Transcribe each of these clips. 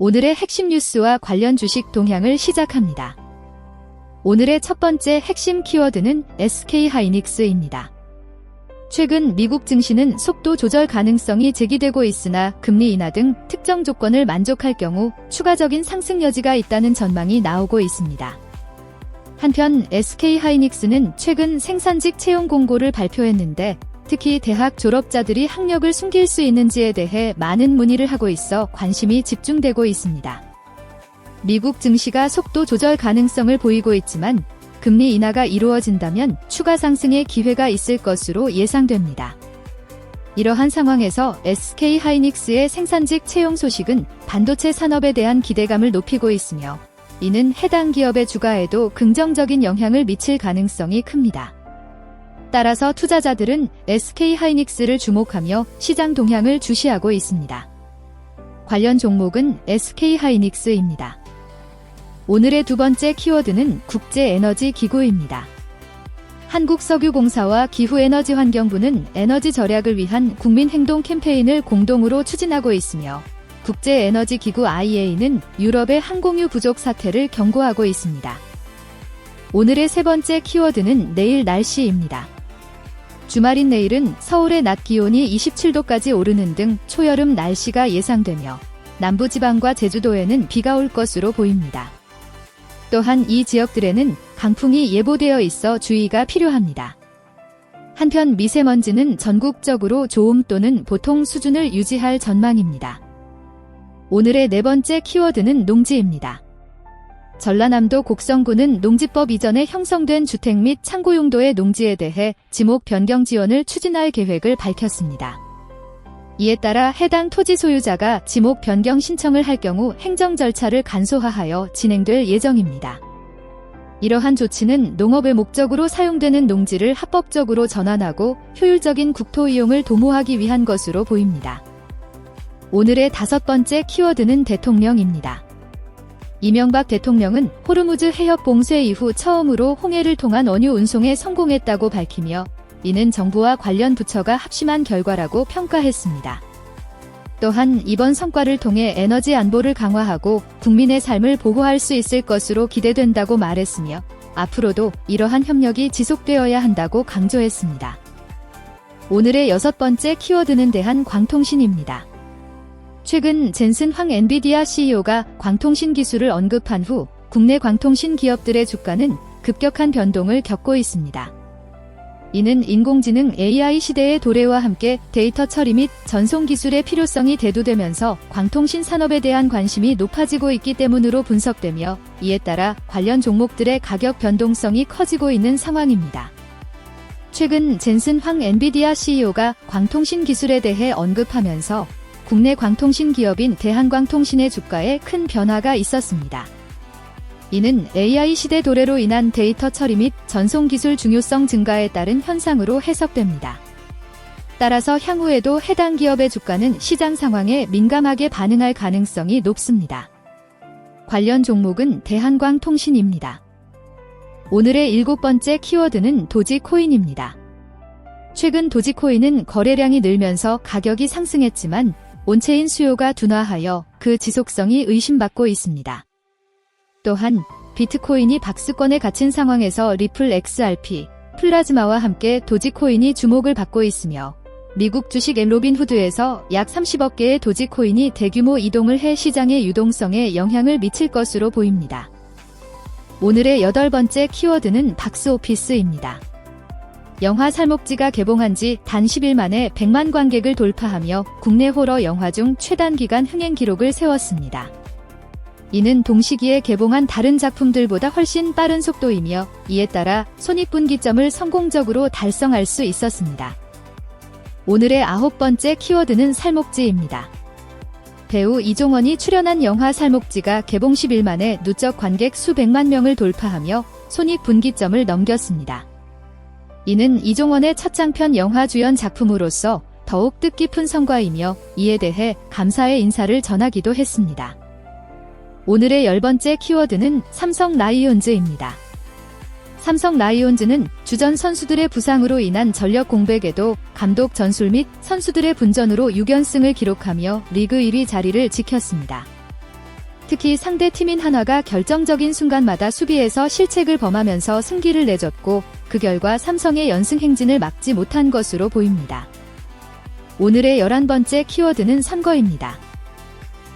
오늘의 핵심 뉴스와 관련 주식 동향을 시작합니다. 오늘의 첫 번째 핵심 키워드는 SK하이닉스입니다. 최근 미국 증시는 속도 조절 가능성이 제기되고 있으나 금리 인하 등 특정 조건을 만족할 경우 추가적인 상승 여지가 있다는 전망이 나오고 있습니다. 한편 SK하이닉스는 최근 생산직 채용 공고를 발표했는데 특히 대학 졸업자들이 학력을 숨길 수 있는지에 대해 많은 문의를 하고 있어 관심이 집중되고 있습니다. 미국 증시가 속도 조절 가능성을 보이고 있지만 금리 인하가 이루어진다면 추가 상승의 기회가 있을 것으로 예상됩니다. 이러한 상황에서 SK하이닉스의 생산직 채용 소식은 반도체 산업에 대한 기대감을 높이고 있으며 이는 해당 기업의 주가에도 긍정적인 영향을 미칠 가능성이 큽니다. 따라서 투자자들은 SK하이닉스를 주목하며 시장 동향을 주시하고 있습니다. 관련 종목은 SK하이닉스입니다. 오늘의 두 번째 키워드는 국제에너지기구입니다. 한국석유공사와 기후에너지환경부는 에너지 절약을 위한 국민행동 캠페인을 공동으로 추진하고 있으며 국제에너지기구 IEA는 유럽의 항공유 부족 사태를 경고하고 있습니다. 오늘의 세 번째 키워드는 내일 날씨입니다. 주말인 내일은 서울의 낮 기온이 27도까지 오르는 등 초여름 날씨가 예상되며 남부지방과 제주도에는 비가 올 것으로 보입니다. 또한 이 지역들에는 강풍이 예보되어 있어 주의가 필요합니다. 한편 미세먼지는 전국적으로 좋음 또는 보통 수준을 유지할 전망입니다. 오늘의 네 번째 키워드는 농지입니다. 전라남도 곡성구는 농지법 이전에 형성된 주택 및 창고 용도의 농지에 대해 지목 변경 지원을 추진할 계획을 밝혔습니다. 이에 따라 해당 토지 소유자가 지목 변경 신청을 할 경우 행정 절차를 간소화하여 진행될 예정입니다. 이러한 조치는 농업의 목적으로 사용되는 농지를 합법적으로 전환하고 효율적인 국토 이용을 도모하기 위한 것으로 보입니다. 오늘의 다섯 번째 키워드는 대통령입니다. 이명박 대통령은 호르무즈 해협 봉쇄 이후 처음으로 홍해를 통한 원유 운송에 성공했다고 밝히며 이는 정부와 관련 부처가 합심한 결과라고 평가했습니다. 또한 이번 성과를 통해 에너지 안보를 강화하고 국민의 삶을 보호할 수 있을 것으로 기대된다고 말했으며 앞으로도 이러한 협력이 지속되어야 한다고 강조했습니다. 오늘의 여섯 번째 키워드는 대한광통신입니다. 최근 젠슨 황 엔비디아 CEO가 광통신 기술을 언급한 후 국내 광통신 기업들의 주가는 급격한 변동을 겪고 있습니다. 이는 인공지능 AI 시대의 도래와 함께 데이터 처리 및 전송 기술의 필요성이 대두되면서 광통신 산업에 대한 관심이 높아지고 있기 때문으로 분석되며 이에 따라 관련 종목들의 가격 변동성이 커지고 있는 상황입니다. 최근 젠슨 황 엔비디아 CEO가 광통신 기술에 대해 언급하면서 국내 광통신 기업인 대한광통신의 주가에 큰 변화가 있었습니다. 이는 AI 시대 도래로 인한 데이터 처리 및 전송 기술 중요성 증가에 따른 현상으로 해석됩니다. 따라서 향후에도 해당 기업의 주가는 시장 상황에 민감하게 반응할 가능성이 높습니다. 관련 종목은 대한광통신입니다. 오늘의 일곱 번째 키워드는 도지코인입니다. 최근 도지코인은 거래량이 늘면서 가격이 상승했지만 온체인 수요가 둔화하여 그 지속성이 의심받고 있습니다. 또한 비트코인이 박스권에 갇힌 상황에서 리플 XRP, 플라즈마와 함께 도지코인이 주목을 받고 있으며 미국 주식 로빈후드에서 약 30억 개의 도지코인이 대규모 이동을 해 시장의 유동성에 영향을 미칠 것으로 보입니다. 오늘의 여덟 번째 키워드는 박스오피스입니다. 영화 살목지가 개봉한 지 단 10일 만에 100만 관객을 돌파하며 국내 호러 영화 중 최단기간 흥행 기록을 세웠습니다. 이는 동시기에 개봉한 다른 작품들보다 훨씬 빠른 속도이며 이에 따라 손익분기점을 성공적으로 달성할 수 있었습니다. 오늘의 아홉 번째 키워드는 살목지입니다. 배우 이종헌이 출연한 영화 살목지가 개봉 10일 만에 누적 관객 수백만 명을 돌파하며 손익분기점을 넘겼습니다. 이는 이종헌의 첫 장편 영화 주연 작품으로서 더욱 뜻깊은 성과이며 이에 대해 감사의 인사를 전하기도 했습니다. 오늘의 열 번째 키워드는 삼성 라이온즈입니다. 삼성 라이온즈는 주전 선수들의 부상으로 인한 전력 공백에도 감독 전술 및 선수들의 분전으로 6연승을 기록하며 리그 1위 자리를 지켰습니다. 특히 상대 팀인 한화가 결정적인 순간마다 수비에서 실책을 범하면서 승기를 내줬고 그 결과 삼성의 연승 행진을 막지 못한 것으로 보입니다. 오늘의 11번째 키워드는 선거입니다.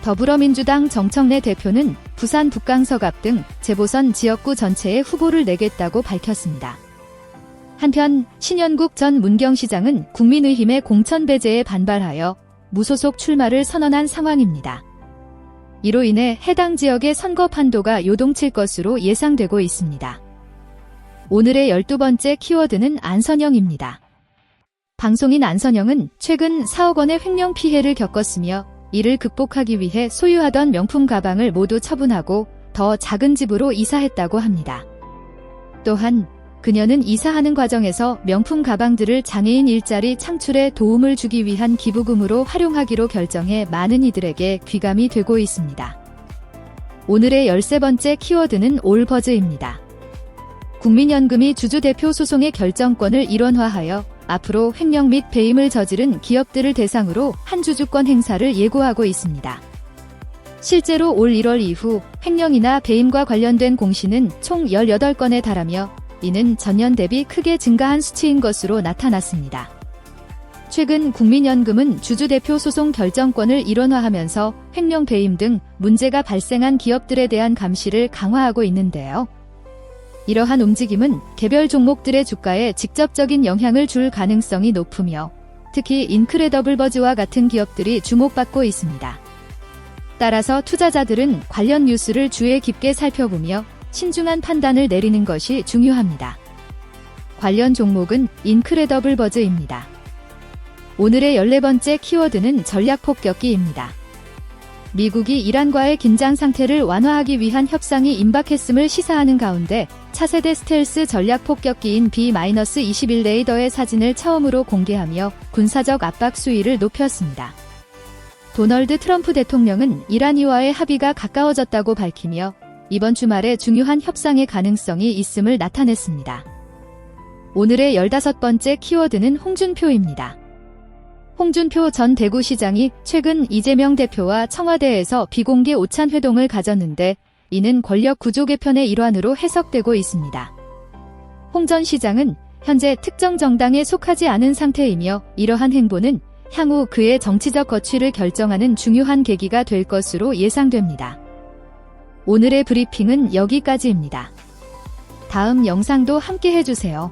더불어민주당 정청래 대표는 부산 북강서갑 등 재보선 지역구 전체에 후보를 내겠다고 밝혔습니다. 한편 신현국 전 문경시장은 국민의힘의 공천 배제에 반발하여 무소속 출마를 선언한 상황입니다. 이로 인해 해당 지역의 선거 판도가 요동칠 것으로 예상되고 있습니다. 오늘의 12번째 키워드는 안선영입니다. 방송인 안선영은 최근 4억 원의 횡령 피해를 겪었으며 이를 극복하기 위해 소유하던 명품 가방을 모두 처분하고 더 작은 집으로 이사했다고 합니다. 또한 그녀는 이사하는 과정에서 명품 가방들을 장애인 일자리 창출에 도움을 주기 위한 기부금으로 활용하기로 결정해 많은 이들에게 귀감이 되고 있습니다. 오늘의 13번째 키워드는 올버즈입니다. 국민연금이 주주대표 소송의 결정권을 일원화하여 앞으로 횡령 및 배임을 저지른 기업들을 대상으로 한주주권 행사를 예고하고 있습니다. 실제로 올 1월 이후 횡령이나 배임과 관련된 공시는 총 18건에 달하며 이는 전년 대비 크게 증가한 수치인 것으로 나타났습니다. 최근 국민연금은 주주대표 소송 결정권을 일원화하면서 횡령 배임 등 문제가 발생한 기업들에 대한 감시를 강화하고 있는데요. 이러한 움직임은 개별 종목들의 주가에 직접적인 영향을 줄 가능성이 높으며 특히 인크레더블버즈와 같은 기업들이 주목받고 있습니다. 따라서 투자자들은 관련 뉴스를 주의 깊게 살펴보며 신중한 판단을 내리는 것이 중요합니다. 관련 종목은 인크레더블버즈입니다. 오늘의 14번째 키워드는 전략폭격기입니다. 미국이 이란과의 긴장 상태를 완화하기 위한 협상이 임박했음을 시사하는 가운데 차세대 스텔스 전략폭격기인 B-21 레이더의 사진을 처음으로 공개하며 군사적 압박 수위를 높였습니다. 도널드 트럼프 대통령은 이란이와의 합의가 가까워졌다고 밝히며 이번 주말에 중요한 협상의 가능성이 있음을 나타냈습니다. 오늘의 15번째 키워드는 홍준표입니다. 홍준표 전 대구시장이 최근 이재명 대표와 청와대에서 비공개 오찬 회동을 가졌는데 이는 권력 구조 개편의 일환으로 해석되고 있습니다. 홍 전 시장은 현재 특정 정당에 속하지 않은 상태이며 이러한 행보는 향후 그의 정치적 거취를 결정하는 중요한 계기가 될 것으로 예상됩니다. 오늘의 브리핑은 여기까지입니다. 다음 영상도 함께 해주세요.